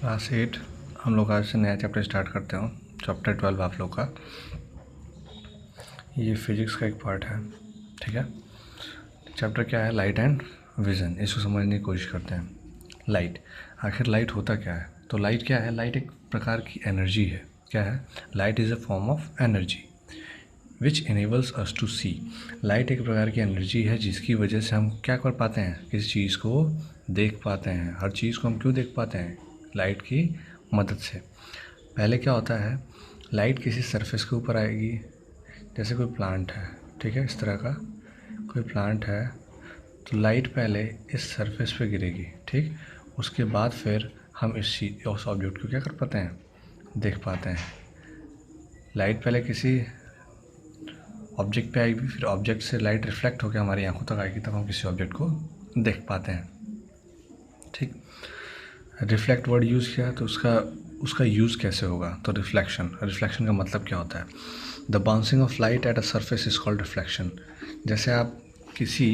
Class 8 हम लोग आज से नया चैप्टर स्टार्ट करते हो। चैप्टर 12 आप लोग का ये फिजिक्स का एक पार्ट है। ठीक है, चैप्टर क्या है? Light and vision. इसको समझने की कोशिश करते हैं। लाइट, आखिर लाइट होता क्या है? तो लाइट क्या है? लाइट एक प्रकार की एनर्जी है। क्या है? Light is a form of energy which enables us to see. Light एक प्रकार की एनर्जी है जिसकी वजह से हम क्या कर पाते हैं? किसी चीज़ को देख पाते हैं। हर चीज़ को हम क्यों देख पाते हैं? लाइट की मदद से। पहले क्या होता है, लाइट किसी सरफेस के ऊपर आएगी। जैसे कोई प्लांट है, ठीक है, इस तरह का कोई प्लांट है, तो लाइट पहले इस सरफेस पे गिरेगी। ठीक, उसके बाद फिर हम उस ऑब्जेक्ट को क्या कर पाते हैं? देख पाते हैं। लाइट पहले किसी ऑब्जेक्ट पे आएगी, फिर ऑब्जेक्ट से लाइट रिफ्लेक्ट होकर हमारी आंखों तक आएगी, तब हम किसी ऑब्जेक्ट को देख पाते हैं। ठीक, रिफ्लेक्ट वर्ड यूज़ किया तो उसका यूज़ कैसे होगा? तो रिफ्लेक्शन का मतलब क्या होता है? The bouncing off light at a surface is called reflection. जैसे आप किसी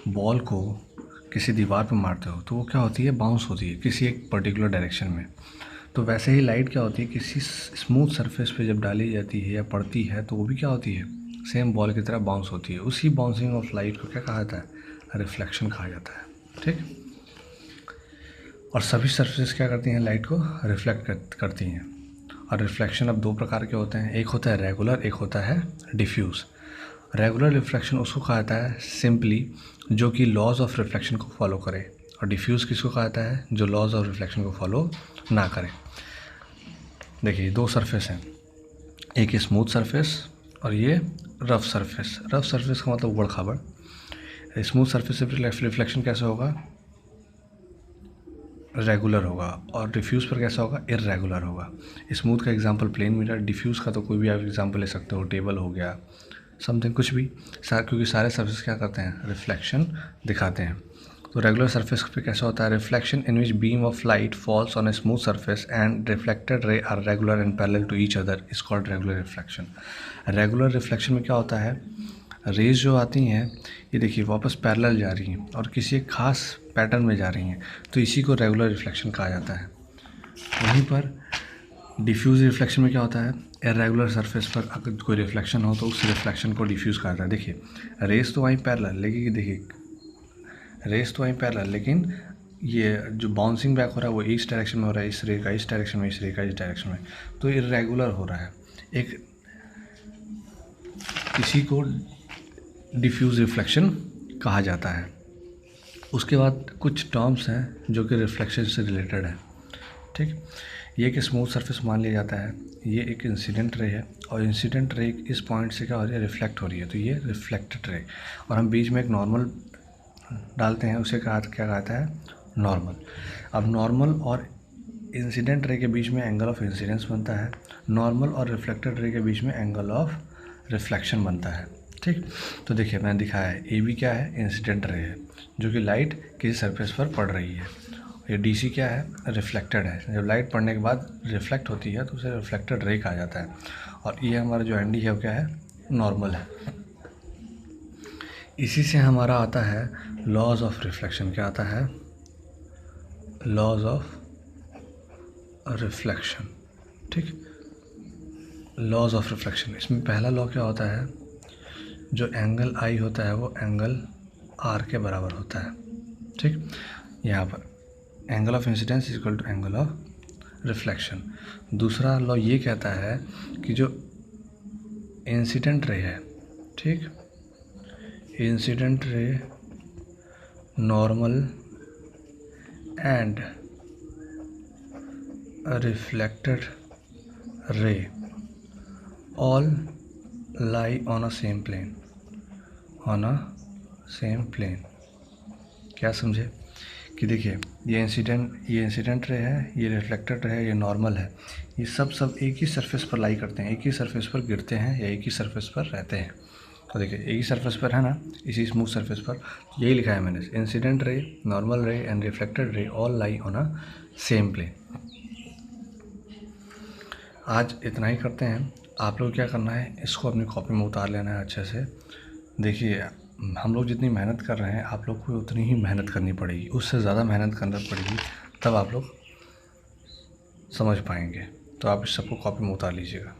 बॉल को किसी दीवार पर मारते हो तो वो क्या होती है? बाउंस होती है किसी एक पर्टिकुलर डायरेक्शन में। तो वैसे ही लाइट क्या होती है? किसी स्मूथ सरफेस पे जब डाली जाती है या पड़ती है तो वो भी क्या होती है? सेम बॉल की तरह बाउंस होती है। उसी बाउंसिंग ऑफ लाइट को क्या कहा जाता है? रिफ्लेक्शन कहा जाता है। ठीक, और सभी सरफेस क्या करती हैं? लाइट को रिफ्लेक्ट करती हैं। और रिफ्लेक्शन अब दो प्रकार के होते हैं, एक होता है रेगुलर, एक होता है डिफ्यूज़। रेगुलर रिफ्लेक्शन उसको कहा जाता है सिंपली जो कि लॉज ऑफ रिफ्लेक्शन को फॉलो करे, और डिफ्यूज़ किसको कहा जाता है? जो लॉज ऑफ रिफ्लेक्शन को फॉलो ना करे। देखिए, दो सरफेस हैं, एक स्मूथ सरफेस और ये रफ सरफेस। रफ सरफेस का मतलब उबड़ खाबड़। स्मूथ सरफेस से रिफ्लेक्शन कैसे होगा? रेगुलर होगा। और डिफ्यूज़ पर कैसा होगा? इर्रेगुलर होगा। स्मूथ का एग्जांपल प्लेन मिरर, डिफ्यूज़ का तो कोई भी आप एग्जांपल ले सकते हो, टेबल हो गया, समथिंग, कुछ भी, क्योंकि सारे सरफेस क्या करते हैं? रिफ्लेक्शन दिखाते हैं। तो रेगुलर सरफेस पे कैसा होता है? Reflection in which beam of light falls on a smooth surface and reflected ray are regular and parallel to each other is called regular reflection. Regular reflection में क्या होता है? रेज जो आती हैं ये देखिए वापस पैरेलल जा रही हैं और किसी एक खास पैटर्न में जा रही हैं, तो इसी को रेगुलर रिफ्लेक्शन कहा जाता है। वहीं पर डिफ्यूज़ रिफ्लेक्शन में क्या होता है? इर्रेगुलर सरफेस पर अगर कोई रिफ्लेक्शन हो तो उस रिफ्लेक्शन को डिफ्यूज़ कहा जाता है। देखिए, रेस तो वहीं पैरेलल, लेकिन देखिए रेस तो वहीं पैरेलल, लेकिन ये जो बाउंसिंग बैक हो रहा है वो इस डायरेक्शन में हो रहा है, इस रे का इस डायरेक्शन में, इस रे का इस डायरेक्शन में, तो इर्रेगुलर हो रहा है। एक इसी को डिफ्यूज़ रिफ्लेक्शन कहा जाता है। उसके बाद कुछ टर्म्स हैं जो कि रिफ्लेक्शन से रिलेटेड है। ठीक, ये एक स्मूथ सरफेस मान लिया जाता है, ये एक इंसिडेंट रे है, और इंसिडेंट रे इस पॉइंट से क्या हो रही है? रिफ्लेक्ट हो रही है, तो ये रिफ्लेक्टेड रे। और हम बीच में एक नॉर्मल डालते हैं, उसे क्या कहता है? नॉर्मल। अब नॉर्मल और इंसिडेंट रे के बीच में एंगल ऑफ इंसिडेंस बनता है, नॉर्मल और रिफ्लेक्टेड रे के बीच में एंगल ऑफ रिफ्लेक्शन बनता है। ठीक, तो देखिए मैंने दिखाया है, ए बी क्या है? इंसिडेंट रे है, जो कि लाइट किसी सरफेस पर पड़ रही है। ये डी सी क्या है? रिफ्लेक्टेड है, जब लाइट पड़ने के बाद रिफ्लेक्ट होती है तो उसे रिफ्लेक्टेड रे कहा जाता है। और ये हमारा जो एन डी है वो क्या है? नॉर्मल है। इसी से हमारा आता है लॉज ऑफ रिफ्लेक्शन। क्या आता है? Laws of reflection. ठीक, लॉज ऑफ रिफ्लेक्शन, इसमें पहला लॉ क्या होता है? जो एंगल आई होता है वो एंगल आर के बराबर होता है। ठीक, यहाँ पर angle of incidence is equal to angle of reflection. दूसरा लॉ ये कहता है कि जो इंसिडेंट रे है, ठीक, incident ray, normal and reflected रे all lie on a same plane, on a same plane। क्या समझे? कि देखिए ये इंसिडेंट रे है, ये रिफ्लेक्टेड रे है, ये नॉर्मल है, ये सब एक ही सरफेस पर लाई करते हैं, एक ही सरफेस पर गिरते हैं या एक ही सरफेस पर रहते हैं। तो देखिए एक ही सरफेस पर है ना, इसी स्मूथ सरफेस पर, यही लिखा है मैंने, incident ray, normal ray and reflected ray all lie on a same plane. आज इतना ही करते हैं। आप लोग क्या करना है, इसको अपनी कॉपी में उतार लेना है अच्छे से। देखिए हम लोग जितनी मेहनत कर रहे हैं आप लोग को उतनी ही मेहनत करनी पड़ेगी, उससे ज़्यादा मेहनत करना पड़ेगी, तब आप लोग समझ पाएंगे। तो आप इस सबको कॉपी में उतार लीजिएगा।